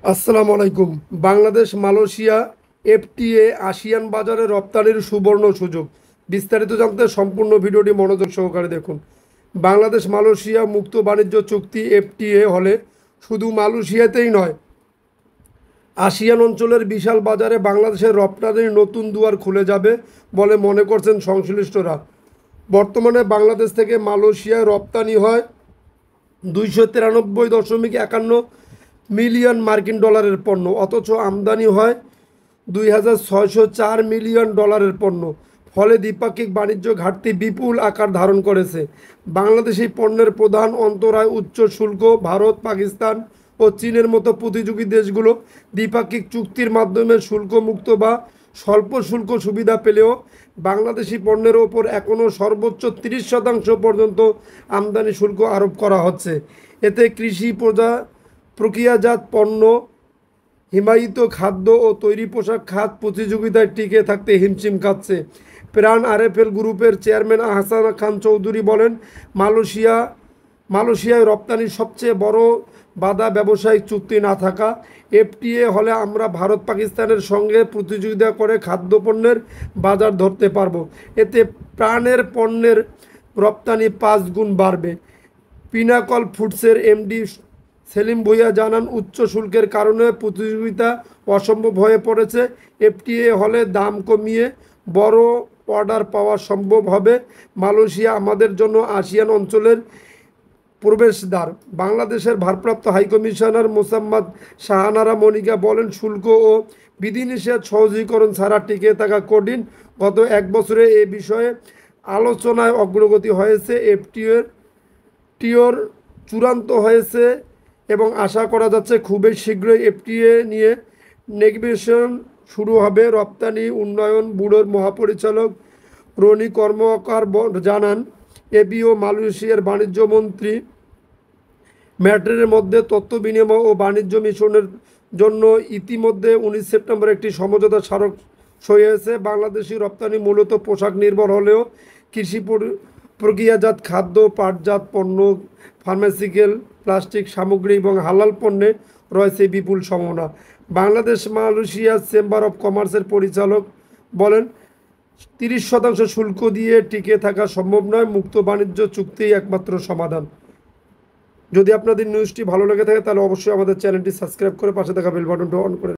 আসসালামু আলাইকুম। Bangladesh Malaysia FTA ASEAN বাজারে রপ্তানির সুবর্ণ সুযোগ। বিস্তারিত জানতে সম্পূর্ণ ভিডিওটি মনোযোগ সহকারে দেখুন। বাংলাদেশ মালয়েশিয়া মুক্ত বাণিজ্য চুক্তি এফটিএ হলে শুধু মালয়েশিয়াতেই নয়, আসিয়ান অঞ্চলের বিশাল বাজারে বাংলাদেশের রপ্তানির নতুন দুয়ার খুলে যাবে বলে মনে করছেন সংশ্লিষ্টরা। বর্তমানে বাংলাদেশ থেকে মালয়েশিয়ায় রপ্তানি হয় 293.51 মিলিয়ন মার্কিন ডলারের পণ্য, অথচ আমদানি হয় 2,604 মিলিয়ন ডলারের পণ্য। ফলে দ্বিপাক্ষিক বাণিজ্য ঘাটতি বিপুল আকার ধারণ করেছে। বাংলাদেশি পণ্যের প্রধান অন্তরায় উচ্চ শুল্ক। ভারত, পাকিস্তান ও চীনের মতো প্রতিযোগী দেশগুলো দ্বিপাক্ষিক চুক্তির মাধ্যমে শুল্কমুক্ত বা স্বল্প শুল্ক সুবিধা পেলেও বাংলাদেশি পণ্যের ওপর এখনও সর্বোচ্চ 30% পর্যন্ত আমদানি শুল্ক আরোপ করা হচ্ছে। এতে কৃষি প্রক্রিয়াজাত পণ্য, হিমায়িত খাদ্য ও তৈরি পোশাক খাত প্রতিযোগিতায় টিকে থাকতে হিমশিম খাচ্ছে। প্রাণ আরএফএল গ্রুপের চেয়ারম্যান আহসান খান চৌধুরী বলেন, মালয়েশিয়ায় রপ্তানির সবচেয়ে বড় বাধা ব্যবসায়িক চুক্তি না থাকা। এফটিএ হলে আমরা ভারত পাকিস্তানের সঙ্গে প্রতিযোগিতা করে খাদ্যপণ্যের বাজার ধরতে পারবো। এতে প্রাণের পণ্যের রপ্তানি 5 গুণ বাড়বে। পিনাকল ফুডসের এমডি সেলিম ভুঁইয়া জানান, উচ্চ শুল্কের কারণে প্রতিযোগিতা অসম্ভব হয়ে পড়েছে। এফটিএ হলে দাম কমিয়ে বড় অর্ডার পাওয়া সম্ভব হবে। মালয়েশিয়া আমাদের জন্য আসিয়ান অঞ্চলের প্রবেশদ্বার। বাংলাদেশের ভারপ্রাপ্ত হাইকমিশনার মোসাম্মদ শাহানারা মনিকা বলেন, শুল্ক ও বিধিনিষেধ সহজীকরণ ছাড়া টিকে থাকা কঠিন। গত 1 বছরে এ বিষয়ে আলোচনায় অগ্রগতি হয়েছে। টিওর চূড়ান্ত হয়েছে এবং আশা করা যাচ্ছে খুবই শীঘ্রই এফটিএ নিয়ে নেগোসিয়েশন শুরু হবে। রপ্তানি উন্নয়ন ব্যুরোর মহাপরিচালক রনি কর্মকার জানান, এবিও মালয়েশিয়ার বাণিজ্য মন্ত্রী ম্যাট্রের মধ্যে তথ্য বিনিময় ও বাণিজ্য মিশনের জন্য ইতিমধ্যে 19 সেপ্টেম্বর একটি সমঝোতা স্মারক সই হয়েছে। বাংলাদেশি রপ্তানি মূলত পোশাক নির্ভর হলেও কৃষি প্রক্রিয়াজাত খাদ্য, পাটজাত পণ্য, ফার্মাসিউটিক্যাল, প্লাস্টিক সামগ্রী এবং হালাল পণ্যে রয়েছে বিপুল সম্ভাবনা। বাংলাদেশ মালয়েশিয়া চেম্বার অব কমার্সের পরিচালক বলেন, 30% শুল্ক দিয়ে টিকে থাকা সম্ভব নয়। মুক্ত বাণিজ্য চুক্তিই একমাত্র সমাধান। যদি আপনাদের নিউজটি ভালো লেগে থাকে তাহলে অবশ্যই আমাদের চ্যানেলটি সাবস্ক্রাইব করে পাশে থাকা বেল বাটনটা অন করে